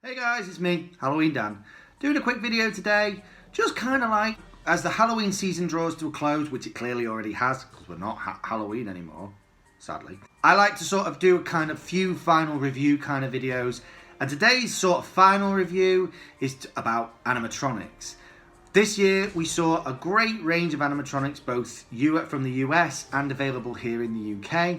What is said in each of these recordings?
Hey guys, it's me, Halloween Dan, doing a quick video today, just kind of like, as the Halloween season draws to a close, which it clearly already has, because we're not Halloween anymore, sadly. I like to sort of do a kind of few final review kind of videos, and today's sort of final review is about animatronics. This year we saw a great range of animatronics, both from the US and available here in the UK.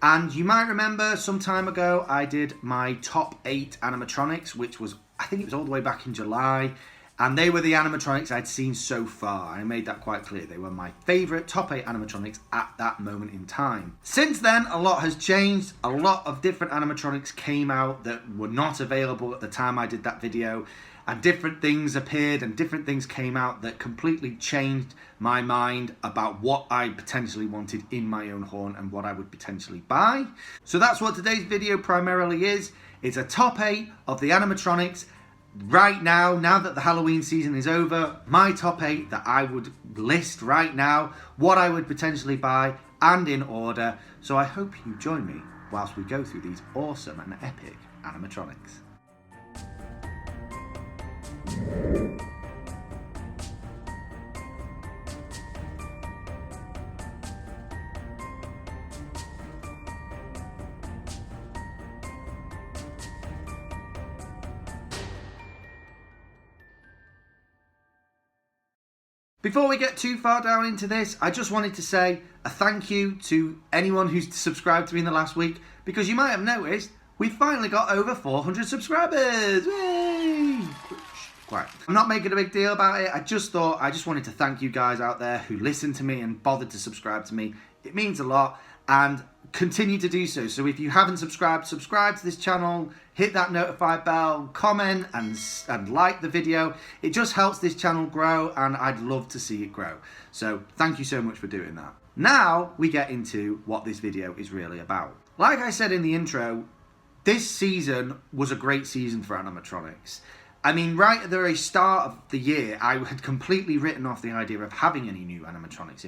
And you might remember some time ago I did my top 8 animatronics, which was, I think it was all the way back in July. And they were the animatronics I'd seen so far. I made that quite clear. They were my favourite top 8 animatronics at that moment in time. Since then, a lot has changed. A lot of different animatronics came out that were not available at the time I did that video. And different things appeared and different things came out that completely changed my mind about what I potentially wanted in my own horn and what I would potentially buy. So that's what today's video primarily is. It's a top 8 of the animatronics right now that the Halloween season is over. My top 8 that I would list right now, what I would potentially buy and in order. So I hope you join me whilst we go through these awesome and epic animatronics. Before we get too far down into this, I just wanted to say a thank you to anyone who's subscribed to me in the last week, because you might have noticed we've finally got over 400 subscribers. Yay! Right. I'm not making a big deal about it. I just wanted to thank you guys out there who listen to me and bothered to subscribe to me. It means a lot, and continue to do so. So if you haven't subscribed, subscribe to this channel, hit that notify bell, comment and like the video. It just helps this channel grow, and I'd love to see it grow. So thank you so much for doing that. Now we get into what this video is really about. Like I said in the intro, this season was a great season for animatronics. I mean, right at the very start of the year, I had completely written off the idea of having any new animatronics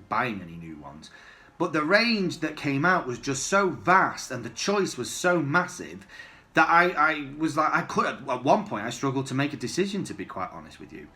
buying any new ones. But the range that came out was just so vast and the choice was so massive that I was like, at one point I struggled to make a decision, to be quite honest with you.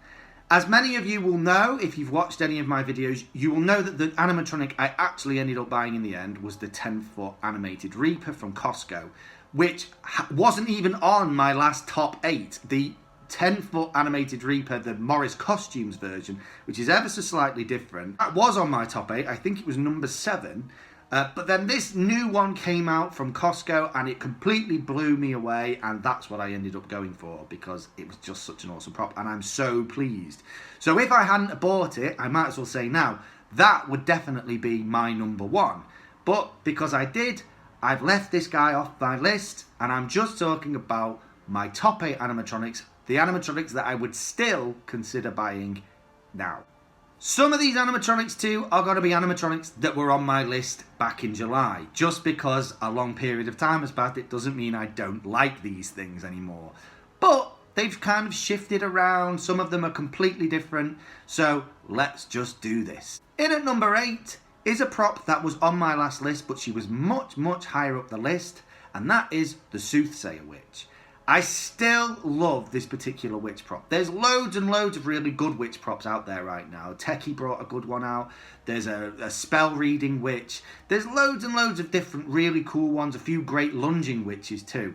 As many of you will know, if you've watched any of my videos, you will know that the animatronic I actually ended up buying in the end was the 10-foot animated Reaper from Costco, which wasn't even on my last top 8. The 10-foot animated Reaper, the Morris Costumes version, which is ever so slightly different, that was on my top 8. I think it was number 7. But then this new one came out from Costco and it completely blew me away, and that's what I ended up going for because it was just such an awesome prop and I'm so pleased. So if I hadn't bought it, I might as well say now, that would definitely be my number 1. But because I did, I've left this guy off my list, and I'm just talking about my top 8 animatronics, the animatronics that I would still consider buying now. Some of these animatronics too are going to be animatronics that were on my list back in July. Just because a long period of time has passed, it doesn't mean I don't like these things anymore. But they've kind of shifted around, some of them are completely different, so let's just do this. In at number 8 is a prop that was on my last list, but she was much, much higher up the list, and that is the Soothsayer Witch. I still love this particular witch prop. There's loads and loads of really good witch props out there right now. Techie brought a good one out. There's a spell reading witch. There's loads and loads of different really cool ones, a few great lunging witches too.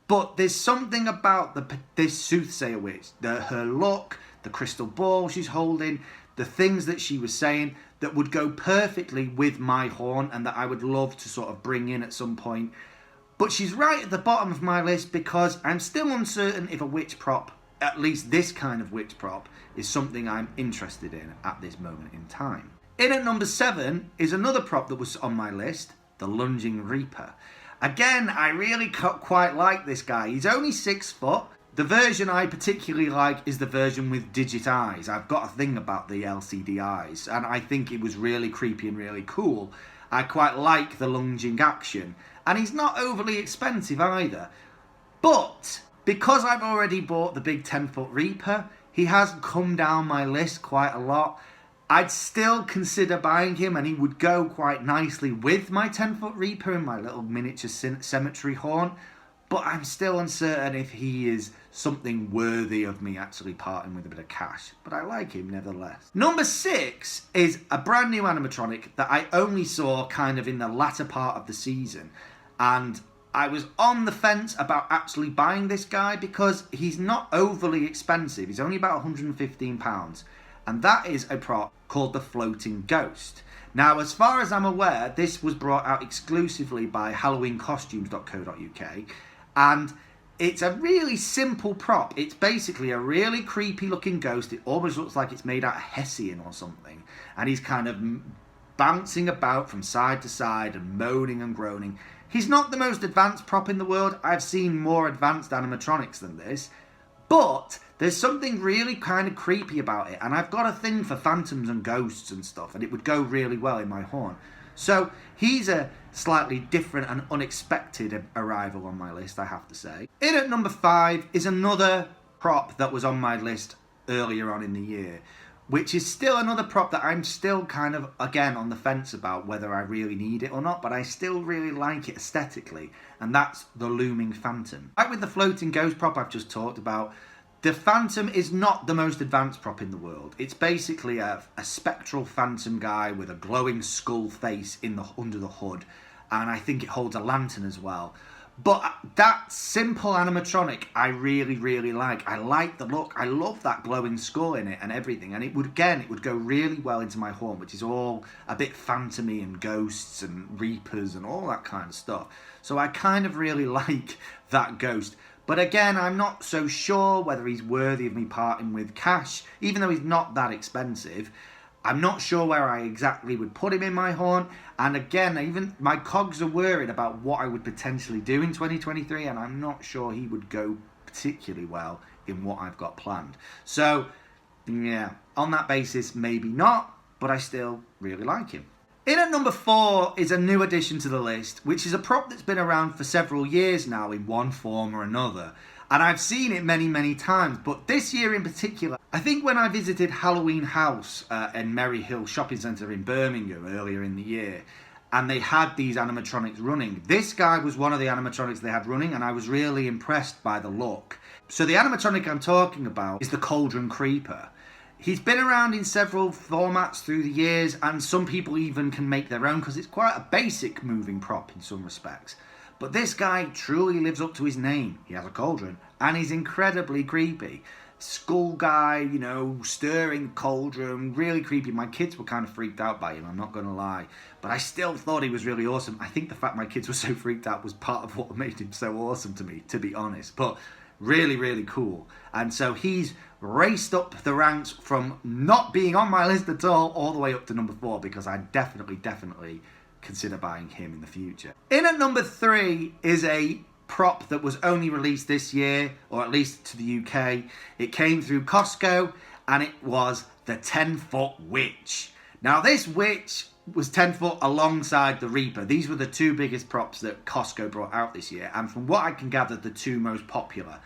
But there's something about this Soothsayer Witch, her look, the crystal ball she's holding, the things that she was saying that would go perfectly with my horn and that I would love to sort of bring in at some point. But she's right at the bottom of my list because I'm still uncertain if a witch prop, at least this kind of witch prop, is something I'm interested in at this moment in time. In at number 7 is another prop that was on my list, the Lunging Reaper. Again, I really quite like this guy. He's only 6 foot. The version I particularly like is the version with digit eyes. I've got a thing about the LCD eyes, and I think it was really creepy and really cool. I quite like the lunging action, and he's not overly expensive either. But because I've already bought the big 10-foot Reaper, he has come down my list quite a lot. I'd still consider buying him, and he would go quite nicely with my 10-foot Reaper and my little miniature cemetery horn. but I'm still uncertain if he is something worthy of me actually parting with a bit of cash. But I like him nevertheless. Number 6 is a brand new animatronic that I only saw kind of in the latter part of the season. And I was on the fence about actually buying this guy because he's not overly expensive. He's only about £115. And that is a prop called the Floating Ghost. Now, as far as I'm aware, this was brought out exclusively by HalloweenCostumes.co.uk, and it's a really simple prop. It's basically a really creepy looking ghost. It almost looks like it's made out of Hessian or something, and he's kind of bouncing about from side to side and moaning and groaning. He's not the most advanced prop in the world. I've seen more advanced animatronics than this, but there's something really kind of creepy about it, and I've got a thing for phantoms and ghosts and stuff, and it would go really well in my horn. So he's a slightly different and unexpected arrival on my list, I have to say. In at number 5 is another prop that was on my list earlier on in the year, which is still another prop that I'm still kind of, again, on the fence about whether I really need it or not, but I still really like it aesthetically, and that's the Looming Phantom. Like with the Floating Ghost prop I've just talked about, the Phantom is not the most advanced prop in the world. It's basically a spectral phantom guy with a glowing skull face under the hood, and I think it holds a lantern as well. But that simple animatronic I really, really like. I like the look. I love that glowing skull in it and everything. And it would go really well into my horn, which is all a bit phantomy and ghosts and reapers and all that kind of stuff. So I kind of really like that ghost. But again, I'm not so sure whether he's worthy of me parting with cash, even though he's not that expensive. I'm not sure where I exactly would put him in my horn. And again, even my cogs are worried about what I would potentially do in 2023, and I'm not sure he would go particularly well in what I've got planned. So, yeah, on that basis, maybe not, but I still really like him. In at number 4 is a new addition to the list, which is a prop that's been around for several years now in one form or another. And I've seen it many, many times, but this year in particular, I think when I visited Halloween House in Merry Hill Shopping Centre in Birmingham earlier in the year, and they had these animatronics running. This guy was one of the animatronics they had running, and I was really impressed by the look. So the animatronic I'm talking about is the Cauldron Creeper. He's been around in several formats through the years, and some people even can make their own because it's quite a basic moving prop in some respects. But this guy truly lives up to his name. He has a cauldron, and he's incredibly creepy. Skull guy, you know, stirring cauldron, really creepy. My kids were kind of freaked out by him, I'm not going to lie. But I still thought he was really awesome. I think the fact my kids were so freaked out was part of what made him so awesome to me, to be honest. But really, really cool. And so he's raced up the ranks from not being on my list at all the way up to number 4, because I definitely consider buying him in the future. In at number 3 is a prop that was only released this year, or at least to the UK. It came through Costco, and it was the 10-foot witch. Now this witch was 10 foot alongside the Reaper. These were the two biggest props that Costco brought out this year, and from what I can gather, the two most popular.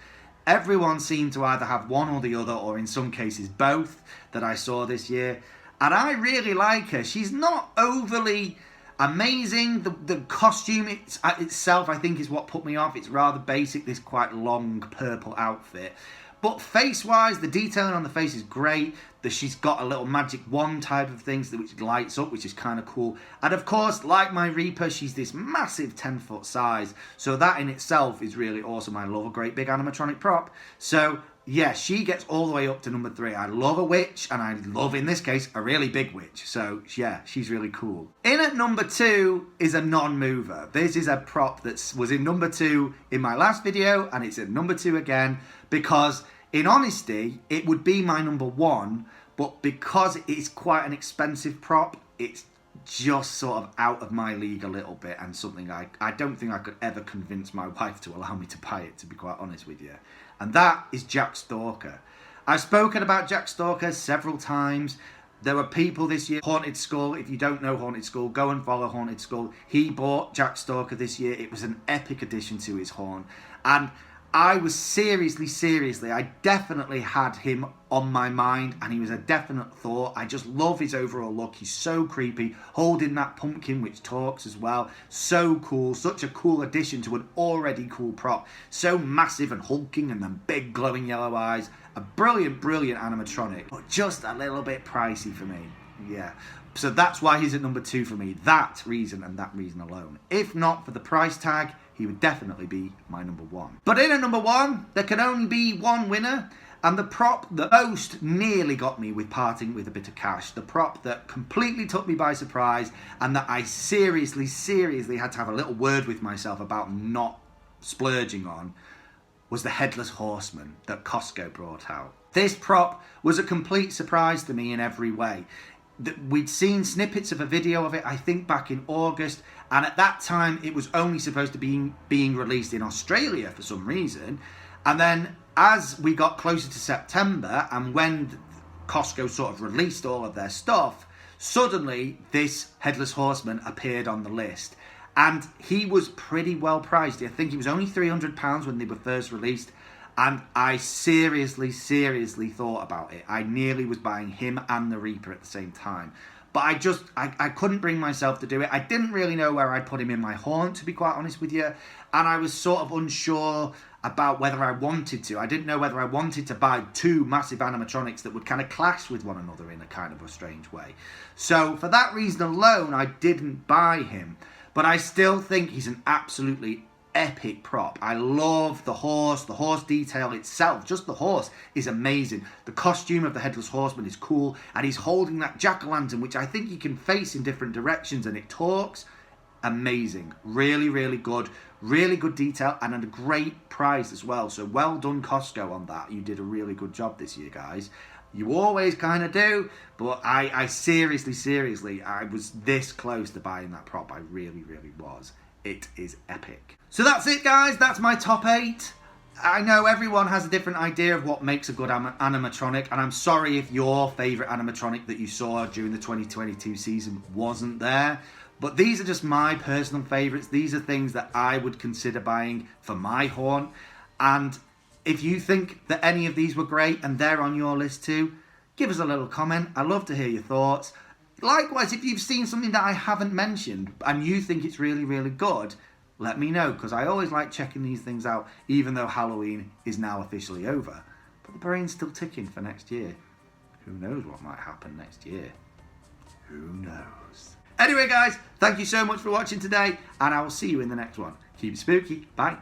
Everyone seemed to either have one or the other, or in some cases both, that I saw this year. And I really like her. She's not overly amazing. The costume itself, I think, is what put me off. It's rather basic, this quite long purple outfit. But face-wise, the detailing on the face is great. She's got a little magic wand type of thing which lights up, which is kind of cool. And of course, like my Reaper, she's this massive 10-foot size. So that in itself is really awesome. I love a great big animatronic prop. So yeah, she gets all the way up to number 3. I love a witch, and I love, in this case, a really big witch. So yeah, she's really cool. In at number 2 is a non-mover. This is a prop that was in number 2 in my last video, and it's at number 2 again, because in honesty, it would be my number 1, but because it's quite an expensive prop, it's just sort of out of my league a little bit, and something I don't think I could ever convince my wife to allow me to buy it, to be quite honest with you. And that is Jack Stalker. I've spoken about Jack Stalker several times. There were people this year, Haunted Skull, if you don't know Haunted Skull, go and follow Haunted Skull. He bought Jack Stalker this year. It was an epic addition to his horn. And I was seriously, I definitely had him on my mind, and he was a definite thought. I just love his overall look. He's so creepy, holding that pumpkin which talks as well. So cool, such a cool addition to an already cool prop. So massive and hulking, and then big glowing yellow eyes. A brilliant animatronic, but just a little bit pricey for me. Yeah. So that's why he's at number 2 for me. That reason and that reason alone. If not for the price tag, he would definitely be my number 1. But in at number 1, there can only be one winner. And the prop that most nearly got me with parting with a bit of cash, the prop that completely took me by surprise, and that I seriously had to have a little word with myself about not splurging on, was the Headless Horseman that Costco brought out. This prop was a complete surprise to me in every way. We'd seen snippets of a video of it, I think back in August, and at that time it was only supposed to be being released in Australia for some reason. And then as we got closer to September, and when Costco sort of released all of their stuff, suddenly this Headless Horseman appeared on the list. And he was pretty well priced. I think he was only £300 when they were first released. And I seriously thought about it. I nearly was buying him and the Reaper at the same time. But I couldn't bring myself to do it. I didn't really know where I'd put him in my haunt, to be quite honest with you. And I was sort of unsure about whether I wanted to. I didn't know whether I wanted to buy 2 massive animatronics that would kind of clash with one another in a kind of a strange way. So for that reason alone, I didn't buy him. But I still think he's an absolutely epic prop. I love the horse detail itself. Just the horse is amazing. The costume of the Headless Horseman is cool, and he's holding that jack-o'-lantern, which I think he can face in different directions, and it talks. Amazing. Really good. Really good detail, and at a great price as well. So well done, Costco, on that. You did a really good job this year, guys. You always kind of do, but I seriously, I was this close to buying that prop. I really was. It is epic. So that's it, guys. That's my top 8. I know everyone has a different idea of what makes a good animatronic, and I'm sorry if your favourite animatronic that you saw during the 2022 season wasn't there, but these are just my personal favourites. These are things that I would consider buying for my haunt, and if you think that any of these were great and they're on your list too, give us a little comment. I'd love to hear your thoughts. Likewise, if you've seen something that I haven't mentioned and you think it's really good, let me know, because I always like checking these things out, even though Halloween is now officially over. But the brain's still ticking for next year. Who knows what might happen next year? Who knows? Anyway, guys, thank you so much for watching today, and I will see you in the next one. Keep it spooky. Bye.